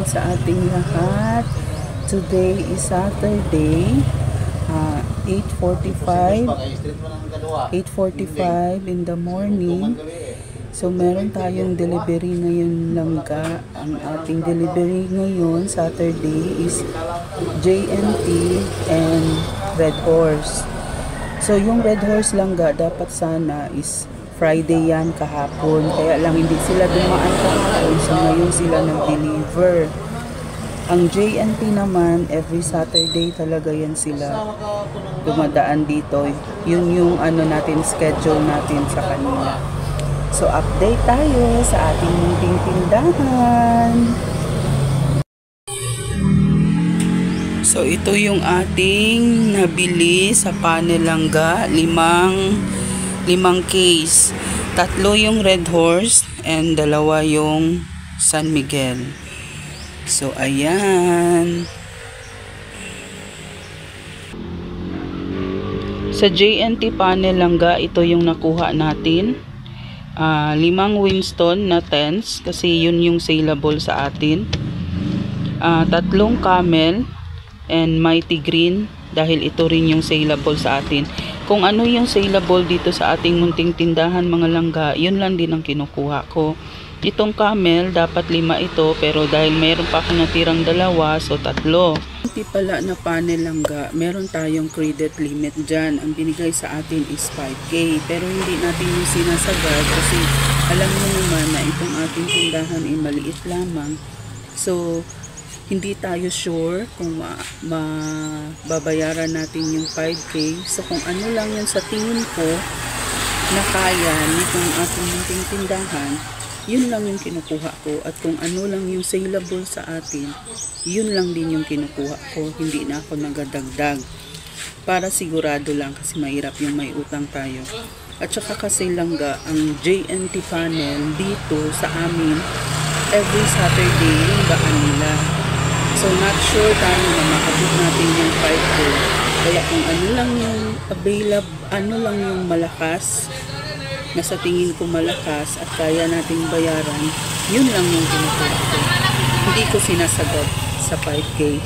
sa ating lahat. Today is Saturday, 8:45 in the morning. So meron tayong delivery ngayon langga. Ang ating delivery ngayon Saturday is JNT and Red Horse. So yung Red Horse langga dapat sana is Friday yan kahapon. Kaya lang hindi sila dumaan kahapon. So ngayon sila nag-deliver. Ang JNT naman, every Saturday talaga yan sila dumadaan dito. Yun yung natin, schedule natin sa kanila. So update tayo sa ating munting tindahan. So ito yung ating nabili sa panel langga, limang case. 3 yung Red Horse and 2 yung San Miguel. So ayan. Sa JNT panel langga, ito yung nakuha natin. 5 Winston na tents kasi yun yung saleable sa atin. 3 Camel and Mighty Green dahil ito rin yung saleable sa atin. Kung ano yung saleable dito sa ating munting tindahan mga langga, yun lang din ang kinukuha ko. Itong Camel dapat 5 ito, pero dahil mayroon pa akong natirang 2, so 3. Hindi pala na panel langga, meron tayong credit limit dyan. Ang binigay sa atin is 5K, pero hindi natin yung sinasagad kasi alam mo naman na itong ating tindahan ay maliit lamang. So hindi tayo sure kung mababayaran natin yung 5K. So kung ano lang yun sa tingin ko na kaya nitong ating munting tindahan, yun lang yung kinukuha ko. At kung ano lang yung saleable sa atin, yun lang din yung kinukuha ko. Hindi na ako nagadagdag. Para sigurado lang kasi mahirap yung may utang tayo. At saka kasi langga, ang JNT panel dito sa amin, every Saturday yung daan nila. So not sure tayo na makabot natin yung 5K. Kaya kung ano lang yung available, ano lang yung malakas, na sa tingin ko malakas at kaya nating bayaran, yun lang yung kinukuha ko. Hindi ko sinasagad sa 5K.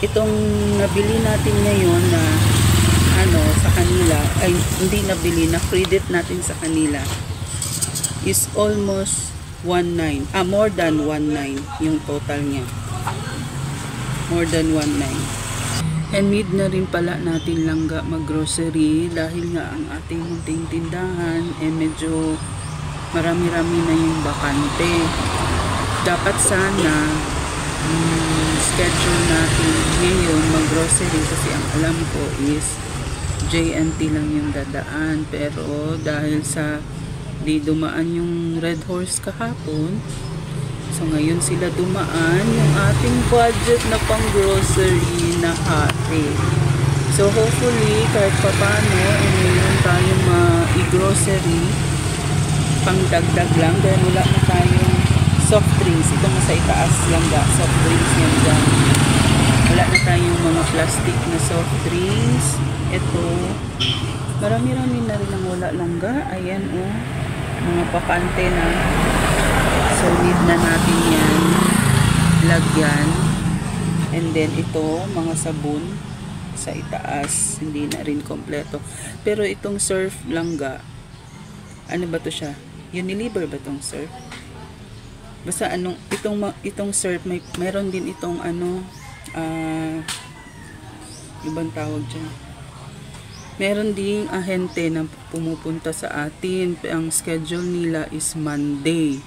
Itong nabili natin ngayon na sa kanila, ay hindi nabili, na credit natin sa kanila is almost 1.9. More than 1.9 yung total niya. More than 1.9. And need na rin pala natin langga mag-grocery dahil nga ang ating munting tindahan medyo marami-rami na yung bakante. Dapat sana schedule natin ngayon mag-grocery kasi ang alam ko is JNT lang yung dadaan. Pero dahil sa di dumaan yung Red Horse kahapon, so ngayon sila dumaan, yung ating budget na pang grocery na hati. So hopefully kahit papano ngayon tayo ma-grocery pang dagdag lang dahil wala na tayong soft drinks. Ito nasa itaas lang ga, soft drinks yan dyan. Wala na tayong mga plastic na soft drinks. Ito marami-rami na rin ang wala lang ga. Ayan mga pakante na. So need na natin yan lagyan. And then ito mga sabon sa itaas, hindi na rin kompleto. Pero itong surf langga, ano ba to siya? Unilever ba tong surf? Basta itong surf meron din itong ibang tawag dyan. Meron ding ahente na pumupunta sa atin. Ang schedule nila is Monday.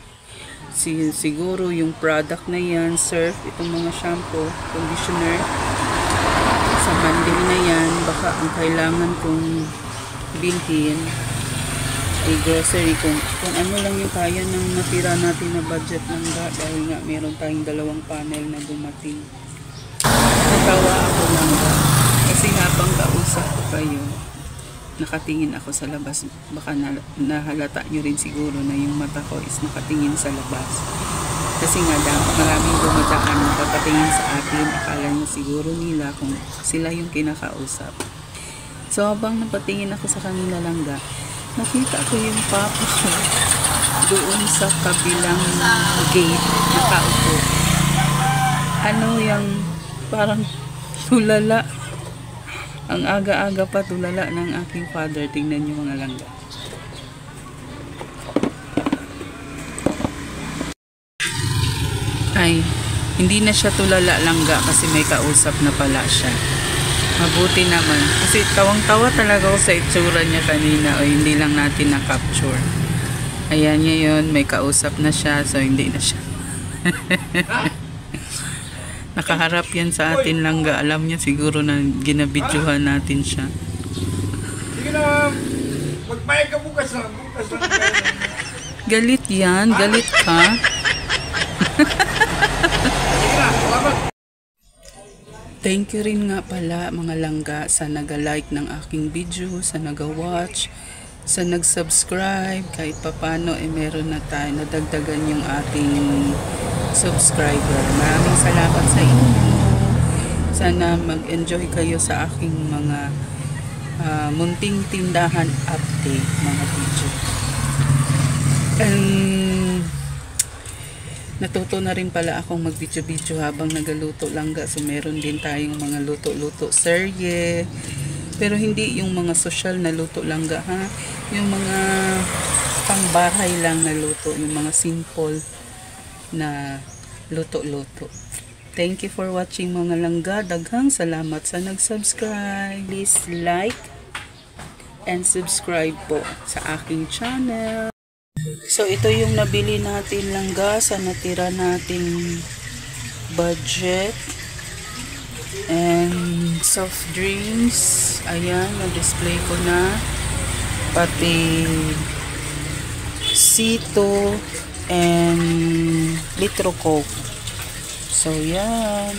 Siguro yung product na yan, surf, itong mga shampoo, conditioner, sa Monday na yan, baka ang kailangan kong bilhin ay grocery, kung ano lang yung kaya ng natira natin na budget langga dahil nga meron tayong 2 panel na dumating. Natawa ako langga kasi habang kausap ko kayo, nakatingin ako sa labas. Baka nahalata nyo rin siguro na yung mata ko is nakatingin sa labas. Kasi nga maraming dumadaan na papatingin sa atin. Akala nyo siguro nila kung sila yung kinakausap. So habang napatingin ako sa kanila langga, nakita ko yung papa ko doon sa kabilang gate nakaupo. Ano yung parang tulala. Ang aga-aga pa tulala ng aking father. Tingnan niyo mga langga. Ay, hindi na siya tulala langga kasi may kausap na pala siya. Mabuti naman. Kasi tawang-tawa talaga ako sa itsura niya kanina o hindi lang natin na-capture. Ayan niya yun, may kausap na siya so hindi na siya. Nakaharap yan sa atin langga. Alam niya siguro na ginabidyohan natin siya. Sige na, magpayag ka bukas na. Galit yan? Galit ka? Thank you rin nga pala mga langga sa naga-like ng aking video, sa naga-watch, sa nag-subscribe. Kahit papano meron na tayo, nadagdagan yung ating subscriber. Maraming salamat sa inyo. Sana mag-enjoy kayo sa aking mga munting tindahan update, mga video. Natuto na rin pala akong mag-video-video habang nagaluto langga. So meron din tayong mga luto-luto serye. Pero hindi yung mga social na luto langga ha. Yung mga pangbahay lang na luto. Yung mga simple na luto-luto. Thank you for watching mga langga. Daghang salamat sa nag-subscribe. Please like and subscribe po sa aking channel. So ito yung nabili natin langga sa natira nating budget. And soft drinks. Ayan, na-display ko na. Pati Cito and Litro Coke. So yan.